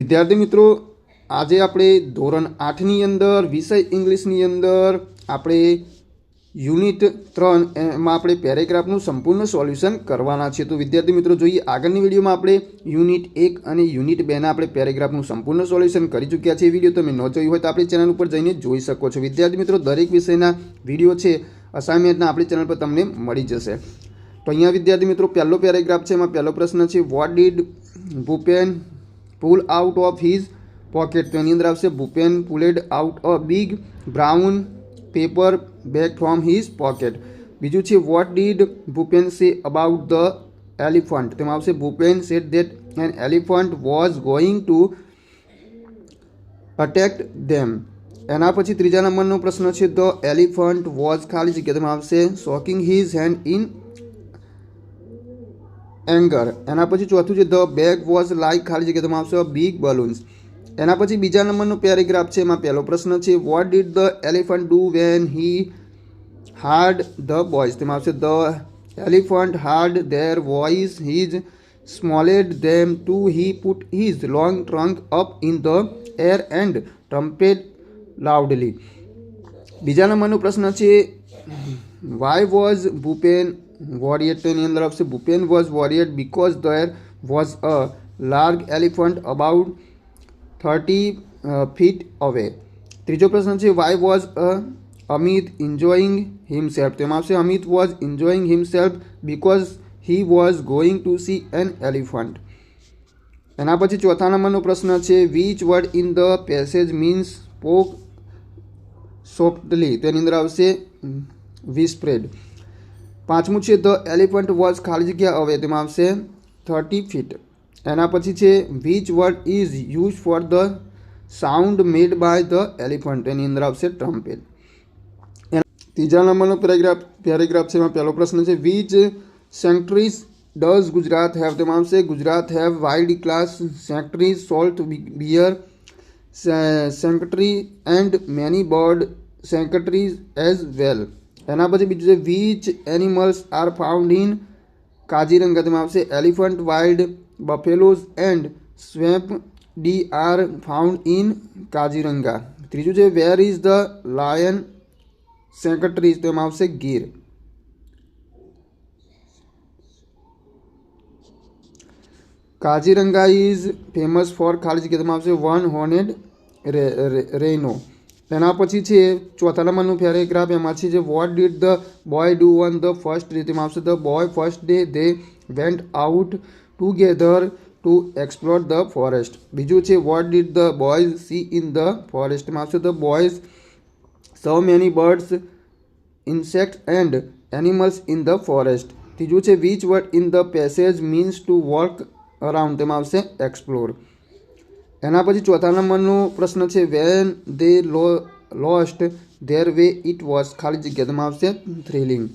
વિદ્યાર્થી મિત્રો, આજે આપણે ધોરણ 8ની અંદર વિષય ઇંગ્લિશની અંદર આપણે યુનિટ 3 એમાં આપણે પેરેગ્રાફનું સંપૂર્ણ સોલ્યુશન કરવાના છે। તો વિદ્યાર્થી મિત્રો જોઈએ, આગળની વિડીયોમાં આપણે યુનિટ 1 અને યુનિટ 2ના આપણે પેરેગ્રાફનું સંપૂર્ણ સોલ્યુશન કરી ચૂક્યા છે। વિડીયો તમે ન જોઈ હોય તો આપણી ચેનલ ઉપર જઈને જોઈ શકો છો। વિદ્યાર્થી મિત્રો, દરેક વિષયના વિડીયો છે અસાઇનમેન્ટના આપણી ચેનલ પર તમને મળી જશે। તો અહીંયા વિદ્યાર્થી મિત્રો પહેલો પેરેગ્રાફ છે, એમાં પહેલો પ્રશ્ન છે, what did Bhupen pull out of his pocket। તો એની અંદર આવશે Bhupen pulled out a big brown paper bag from his pocket। બીજું છે, what did Bhupen say about the elephant। તેમાં આવશે Bhupen said that an elephant was going to attack them। એના પછી ત્રીજા નંબરનો પ્રશ્ન છે, the elephant was ખાલી જગ્યા, તેમાં આવશે shocking his hand in anger. એના પછી ચોથું છે, ધ બેગ વોઝ લાઇક ખાલી જગ્યા, તેમાં આવશે બિગ બલૂન્સ। એના પછી બીજા નંબરનો પેરેગ્રાફ છે, એમાં પહેલો પ્રશ્ન છે, what did the elephant do when he heard the boys. તેમાં આવશે the elephant heard their voice his smelled them to he put his long trunk up in the air and trumpet loudly. બીજા નંબરનો પ્રશ્ન છે, why was Bhupen worried। તો એની અંદર આવશે Bhupen was worried because there was a large elephant about 30 feet away। ત્રીજો પ્રશ્ન છે, why was Amit enjoying himself। તેમાં આવશે Amit was enjoying himself because he was going to see an elephant। એના પછી ચોથા નંબરનો પ્રશ્ન છે, which word in the passage means spoke softly। તો એની અંદર આવશે whispered। પાંચમું છે, ધ એલિફન્ટ વોઝ ખાલી જગ્યા અવે, તેમાં આવશે 30 feet। એના પછી છે, which word is use for the sound made by the elephant. એની અંદર આવશે ટ્રમ્પેટ। ત્રીજા નંબરનો પેરેગ્રાફ છે, એમાં પહેલો પ્રશ્ન છે, which sanctuaries does Gujarat have. તેમાં આવશે ગુજરાત હેવ વાઇલ્ડ ક્લાસ sanctuaries sloth bear sanctuary and many bird sanctuaries as well. એના પછી બીજું છે, which animals are found in Kaziranga. તેમાં આવશે elephant wild buffaloes and swamp deer are found in Kaziranga. ત્રીજું છે, where is the lion sanctuaries. તેમાં આવશે Gir. Kaziranga is famous for ખાલી જગ્યા, તેમાં આવશે વન હોર્નેડ રેનો। એના પછી છે ચોથા નંબરનું પેરેગ્રાફ, એમાં છે, what did the boy do on the first day. તેમાં આવશે the boy first day they went out together to explore the forest. બીજું છે, what did the boys C in the forest. તેમાં આવશે the boys so many birds insects and animals in the forest. ત્રીજું છે, which word in the passage means to walk around. તેમાં આવશે explore. એના પછી ચોથા નંબરનો પ્રશ્ન છે, when they lost their way it was ખાલી જગ્યા, તેમાં આવશે થ્રિલિંગ।